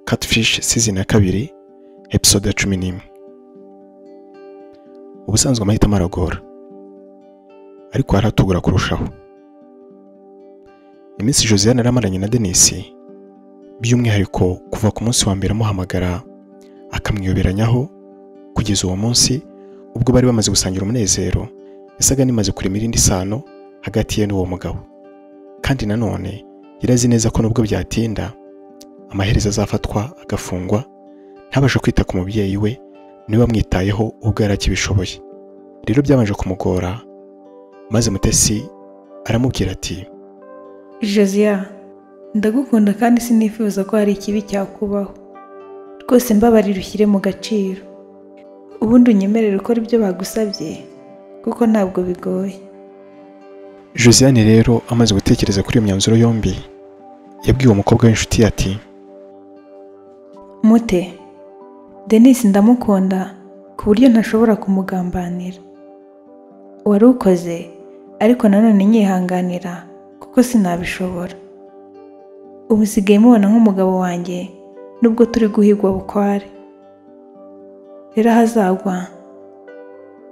Catfish season ya 2 episode ya 11. Ubusanzwe amahitamo aragora, ariko haratugura kurushaho. Iminsi Josiane yaramaranye na Denis, by'umwihariko kuva ku munsi wa mbere amuhamagara akamwiyoberanyaho kugeza uwo munsi ubwo bari bamaze gusangira umunezero, yasaga nimaze kurema irindi sano hagati ye n'uwo mugabo. Kandi nanone yarazi neza ko nubwo byatinda amaherezo azafatwa agafungwa, ntabashe kwita ku mubyeyi we niwe wamwitayeho ubwo yarakibishoboye. Rero byabanje kumugora, maze Mutesi aramubwira ati, Josia, ndagukunda kandi sinifuza ko hari ikibi cyakubaho. Rwose mbabarira ushyire mu gaciro. Ubundi unyemerere ukora ibyo bagusabye, kuko ntabwo bigoye. Josiane rero amaze gutekereza kuri iyo myanzuro yombi, yabwiye umukobwa w'inshuti ati, Mute, Denis ndamukunda ku buryo ntashobora kumugambanira. Wari ukoze, ariko nanone nyihanganira kuko sinabishobora. Ubu sigaye mubona nk'umugabo wanjye nubwo turi guhigwa bukware. Rero hazagwa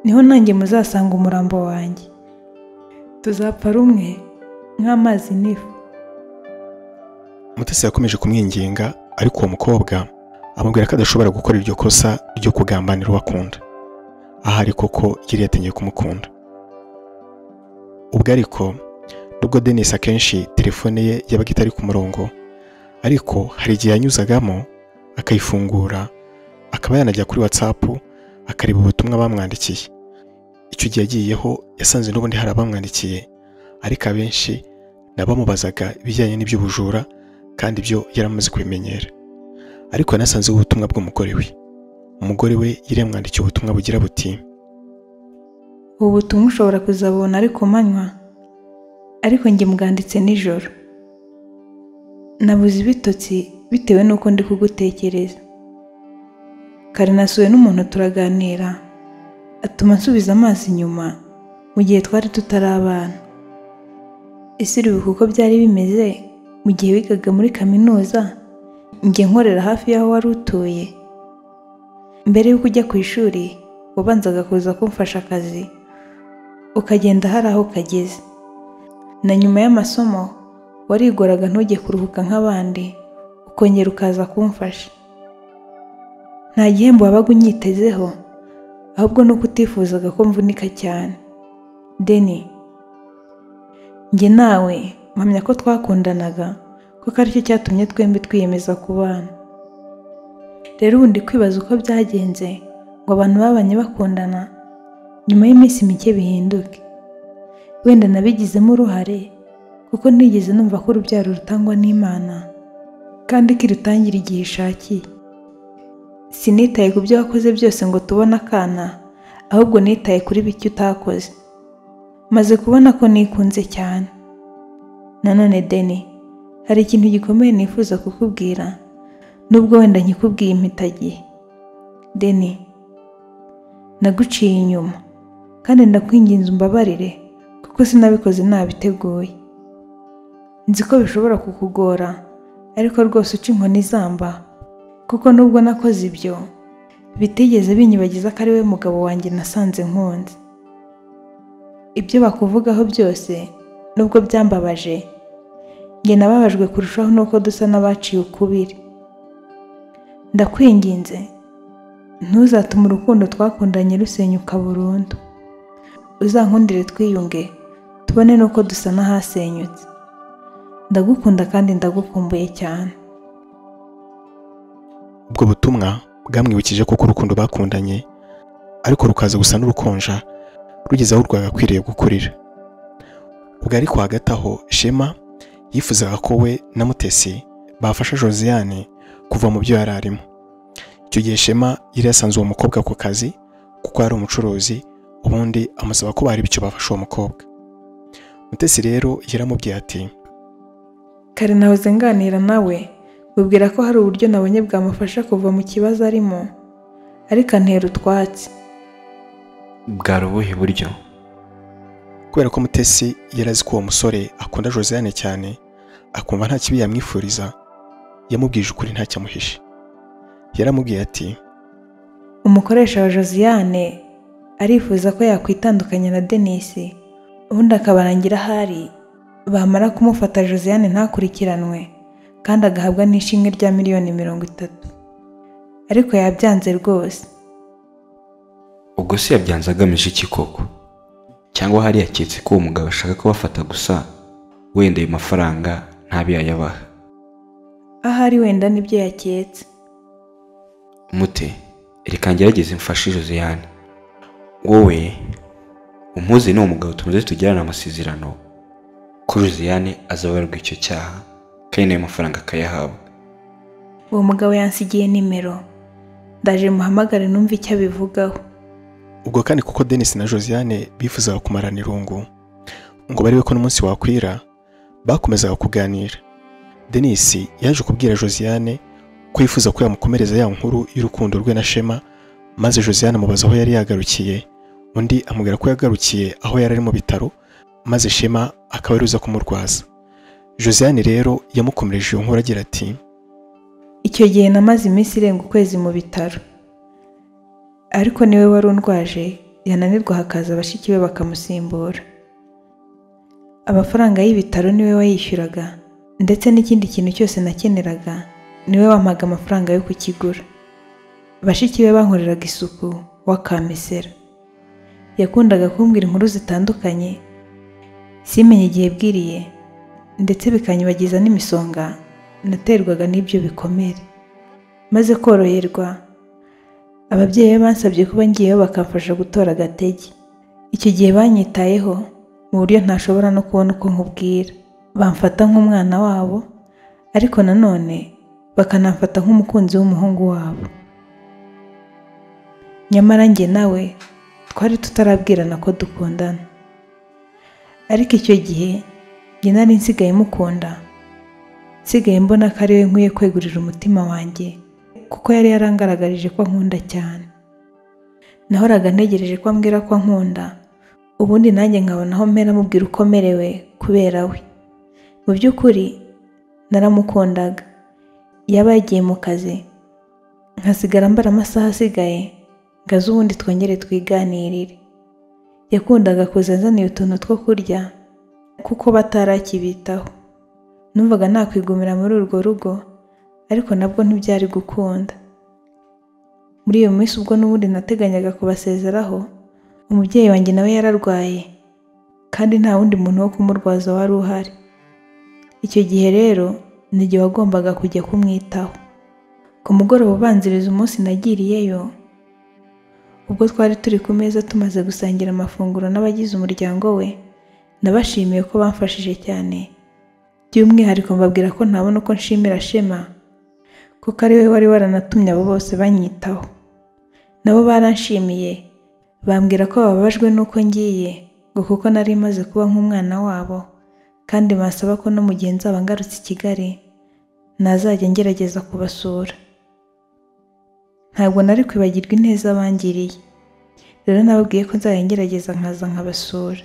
niho nanjye muzasanga umurambo wanjye. Tuzapfa rumwe nk'amazi n'ifu. Mutesi yakomeje kumwinginga, ariko uwo mukobwa amubwira ko adashobora gukora iryo kosa ryo kugambanira uwo akunda. Ahari koko yari yatangiye kumukunda. Ubwo ariko nubwo Denis akenshi telefone ye yabaga itari ku murongo, ariko hari igihe yanyuzagamo akayifungura, akaba yanajya kuri WhatsApp akareba ubutumwa bamwandikiye. Icyo gihe yagiyeho yasanze n'ubundi hari abamwandikiye, ariko abenshi nabamubazaga ibijyanye n'iby'ubujura, kandi byo yaramaze kubimenyera. Ariko yanasanze ubutumwa bw'umugore we. Umugore we yari yamwandikiye ubutumwa bugira buti, ubu butumwa ushobora kuzabona ari ku manywa, ariko njye mbwanditse nijoro. Nabuze ibitotsi bitewe n'uko ndi kugutekereza. Kare nasuwe n'umuntu turaganira, atuma nsubiza amazi inyuma mu gihe twari tutarabana. Ese uribuka uko byari bimeze mu gihe wigaga muri kaminuza, njye nkorera hafi y'aho wari utuye? Mbere y'uko ujya ku ishuri wabanzaga kuza kumfasha akazi, ukagenda hari aho kageze, na nyuma y'amasomo warigoraga ntujye kuruhuka nk'abandi, ukongera ukaza kumfasha. Nta gihembo wabaga unyitezeho, ahubwo nuko utifuzaga ko mvunika cyane. Deni, njye nawe mpamya ko twakundanaga, kuko aricyo cyatumye twembi twiyemeza kubana. Rero ubundi kwibaza uko byagenze ngo abantu babanye bakundana nyuma y'iminsi mike bihinduke. Wenda nabigizemo uruhare, kuko ntigeze numva ko urubyaro rutangwa n'Imana, kandi ko irutangira igihe ishakiye. Sinitaye ku byo wakoze byose ngo tubone akana, ahubwo nitaye kuri bike utakoze. Maze kubona ko nikunze cyane. Nanone Deni, hari ikintu gikomeye nifuza kukubwira, nubwo wenda nkikubwiye impitagihe. Deni, naguciye inyuma, kandi ndakwinginze umbabarire, kuko sinabikoze nabiteguye. Nzi ko bishobora kukugora, ariko rwose uca inkoni zamba, kuko nubwo nakoze ibyo bitigeze binyibagiza ko ari we mugabo wanjye nasanze nkunze. Ibyo bakuvugaho byose nubwo byambabaje, njye nababajwe kurushaho nuko dusa n'abaciye ukubiri. Ndakwinginze ntuzatume urukundo twakundanye rusenyuka burundu. Uzankundire twiyunge, tubone nuko dusa n'ahasenyutse. Ndagukunda kandi ndagukumbuye cyane. ubwo butumwa bwamwibukije ko urukundo bakundanye, ariko rukaza gusa n'urukonja rugeze aho rwagakwiriye gukurira. Ubwo ariko hagati aho Shema yifuzaga ko we na Mutesi bafasha Josiane kuva mu byo yari arimo. Icyo gihe Shema yari yasanze uwo mukobwa ku kazi, kuko yari umucuruzi, ubundi amusaba ko bari bityo bafasha uwo mukobwa. Mutesi rero yaramubwiye ati, kare nahoze nganira nawe, mubwira ko hari uburyo nabonye bwamufasha kuva mu kibazo arimo, ariko antera utwatsi. Bwari ubuhe buryo? Kubera ko Mutesi yarazi ko uwo musore akunda Josiane cyane, akumva nta kibi yamwifuriza, yamubwije ukuri ntacyo amuhishe. yaramubwiye ati umukoresha wa Josiane arifuza ko yakwitandukanya na Denis ubundi akabarangira ahari, bamara kumufata Josiane ntakurikiranwe kandi agahabwa n'ishimwe rya $30,000,000. Ariko yabyanze rwose. Ubwo se yabyanze agamije iki koko? Cyangwa hari yaketse ko uwo mugabo ashaka kubafata gusa wenda ayo mafaranga ntabiyayabaha? Ahari wenda nibyo yaketse. Mute, reka ngerageze mfashe Josiane. Wowe umuzi ni umugabo tumaze tugirana amasezerano ko Josiane azabarwa icyo cyaha kandi ayo mafaranga akayahabwa. Uwo mugabo yansigiye nimero, ndaje muhamagare numva icyo abivugaho. ubwo kandi kuko Denis na Josiane bifuzaga kumarana irungu ngo bariwe ko n'umunsi wakwira, bakomezaga kuganira. Denis yaje kubwira Josiane ko yifuza ko yamukomereza ya nkuru y'urukundo rwe na Shema, maze Josiane amubaza aho yari yagarukiye, undi amubwira ko yagarukiye aho yari ari mu bitaro, maze Shema akaba aruza kumurwaza. Josiane rero yamukomereje iyo nkuru agira ati icyo gihe namaze iminsi irenga ukwezi mu bitaro, ariko niwe wari undwaje, yananirwa hakaza bashiki be bakamusimbura. Amafaranga y'ibitaro niwe wayishyuraga, ndetse n'ikindi kintu cyose nakeneraga niwe wampaga amafaranga yo kukigura. Bashiki be bankoreraga isuku wakamesera. Yakundaga kumbwira inkuru zitandukanye simenye igihe bwiriye, ndetse bikanyibagiza n'imisonga naterwaga n'ibyo bikomere. Maze koroherwa, ababyeyi be bansabye kuba ngiyeyo bakamfasha gutora agatege. Icyo gihe banyitayeho mu buryo ntashobora no kubona uko nkubwira. Bamfata nk'umwana wabo, ariko nanone bakanamfata nk'umukunzi w'umuhungu wabo. Nyamara njye nawe twari tutarabwirana ko dukundana. Ariko icyo gihe njye nari nsigaye mukunda, nsigaye mbona ko ari we nkwiye kwegurira umutima wanjye, kuko yari yarangaragarije ko ankunda cyane. Nahoraga ntegereje ko ambwira ko ankunda, ubundi nanjye nkabona aho mpera mubwira uko merewe kubera we. Mu by'ukuri naramukundaga. Yaba yagiye mu kazi nkasigara mbara amasaha asigaye ngaza ubundi twongere twiganirire. Yakundaga kuza azaniye utuntu two kurya kuko batarakibitaho. Numvaga nakwigumira muri urwo rugo, ariko nabwo ntibyari gukunda. Muri iyo minsi ubwo n'ubundi nateganyaga kubasezeraho, umubyeyi wanjye nawe yararwaye kandi nta wundi muntu wo kumurwaza wari uhari. Icyo gihe rero nijye wagombaga kujya kumwitaho. Ku mugoroba ubanziriza umunsi nagiriyeyo, ubwo twari turi ku meza tumaze gusangira amafunguro n'abagize umuryango we, nabashimiye ko bamfashije cyane. By'umwihariko mbabwira ko ntabona uko nshimira Shema, kuko ari we wari waranatumye abo bose banyitaho. Nabo baranshimiye, bambwira ko bababajwe n'uko ngiye, ngo kuko nari maze kuba nk'umwana wabo, kandi basaba ko no mu gihe nzaba ngarutse i Kigali nazajya ngerageza kubasura. Ntabwo nari kwibagirwa ineza bangiriye, rero nababwiye ko nzajya ngerageza nkaza nkabasura.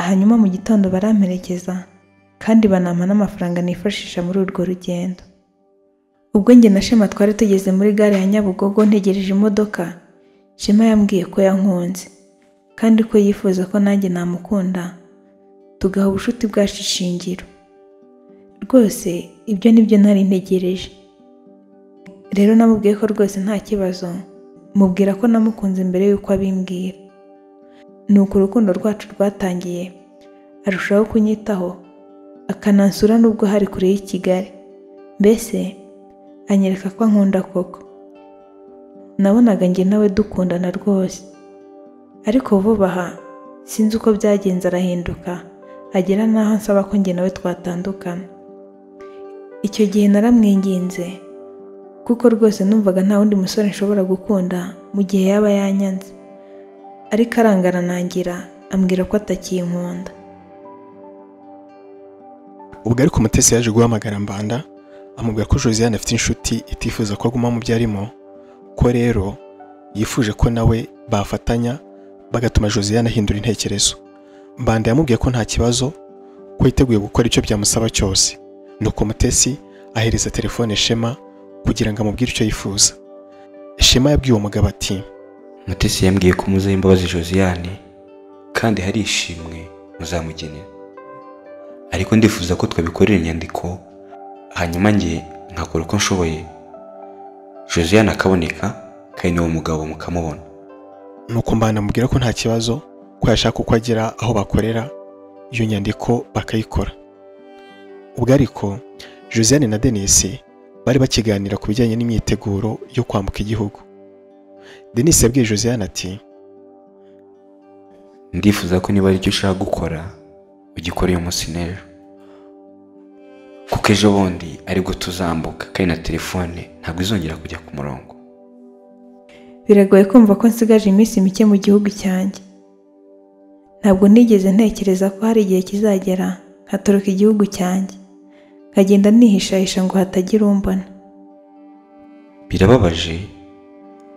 Hanyuma mu gitondo baramperekeza kandi banampa n'amafaranga nifashisha muri urwo rugendo. Ubwo njye na Shema twari tugeze muri gare ya Nyabugogo ntegereje imodoka, Shema yambwiye ko yankunze kandi ko yifuza ko nanjye namukunda, tugaha ubucuti bwacu ishingiro. Rwose ibyo nibyo nari ntegereje. Rero namubwiye ko rwose nta kibazo, mubwira ko namukunze mbere y'uko abimbwira. Nuko urukundo rwacu rwatangiye, arushaho kunyitaho, akanansura nubwo hari kure y'i Kigali. Mbese anyereka ko ankunda koko. Nabonaga njye nawe dukundana rwose. Ariko vuba aha sinzi uko byagenze, arahinduka agera n'aho ansaba ko njye nawe twatandukana. Icyo gihe naramwinginze kuko rwose numvaga nta wundi musore nshobora gukunda mu gihe yaba yanyanze. Ariko arangaranangira ambwira ko atakinkunda. ubwo ariko Mutesi yaje guhamagara Mbanda amubwira ko Josiane afite inshuti itifuza ko aguma mu byo arimo, ko rero yifuje ko nawe bafatanya bagatuma Josiane ahindura intekerezo. Mbanda yamubwiye ko nta kibazo, ko yiteguye gukora icyo byamusaba cyose. Nuko Mutesi ahereza telefone Shema kugira ngo amubwire icyo yifuza. Shema yabwiye uwo mugabo ati, Mutesi yambwiye ko muzaha imbabazi Josiane kandi hari ishimwe muzamugenera, ariko ndifuza ko twabikorera inyandiko hanyuma njye nkakora uko nshoboye Josiane akaboneka kandi n'uwo mugabo mukamubona. nuko mbana mubwira ko nta kibazo, ko yashaka uko agera aho bakorera iyo nyandiko bakayikora. Ubwo ariko Josiane na Denis bari bakiganira ku bijyanye n'imyiteguro yo kwambuka igihugu. Denis yabwiye Josiane ati, ndifuza ko niba ari icyo ushaka gukora ugikora uyu munsi n'ejo, kuko ejo bundi aribwo tuzambuka kandi na telefone ntabwo izongera kujya ku murongo. Biragoye kumva ko nsigaje iminsi mike mu gihugu cyanjye. Ntabwo nigeze ntekereza ko hari igihe kizagera nkatoroka igihugu cyanjye, nkagenda nihishahisha ngo hatagira umbona. Birababaje,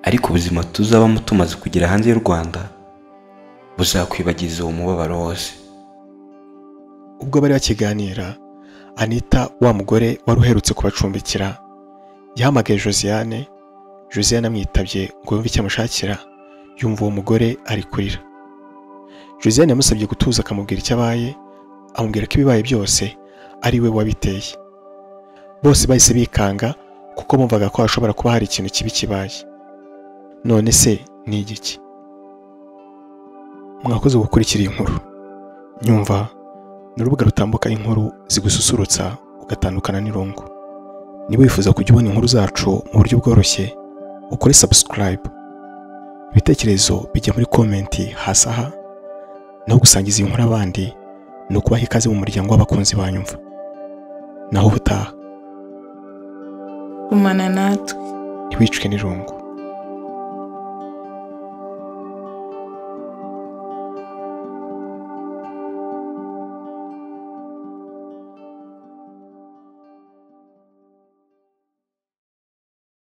ariko ubuzima tuzabamo tumaze kugera hanze y'u Rwanda buzakwibagiza uwo mubabaro wose. ubwo bari bakiganira, Anita wa mugore wari uherutse kubacumbikira yahamagaye Josiane. Josiane amwitabye ngo yumve icyo amushakira, yumva uwo mugore ari kurira. Josiane yamusabye gutuza akamubwira icyo abaye, amubwira ko ibibaye byose ari we wabiteye. Bose bahise bikanga kuko bumvaga ko hashobora kuba hari ikintu kibi kibaye. None se ni igiki? Mwakoze gukurikira iyi nkuru. Nyumva ni urubuga rutambuka inkuru zigususurutsa ugatandukana n'irungu. Niba wifuza kujya ubona inkuru zacu mu buryo bworoshye, ukore subscribe. Ibitekerezo bijya muri komenti hasi aha, naho gusangiza iyi nkuru abandi ni ukubaha ikaze mu muryango w'abakunzi banyumva. Naho ubutaha Gumana natwe. ntiwicwe n'irungu.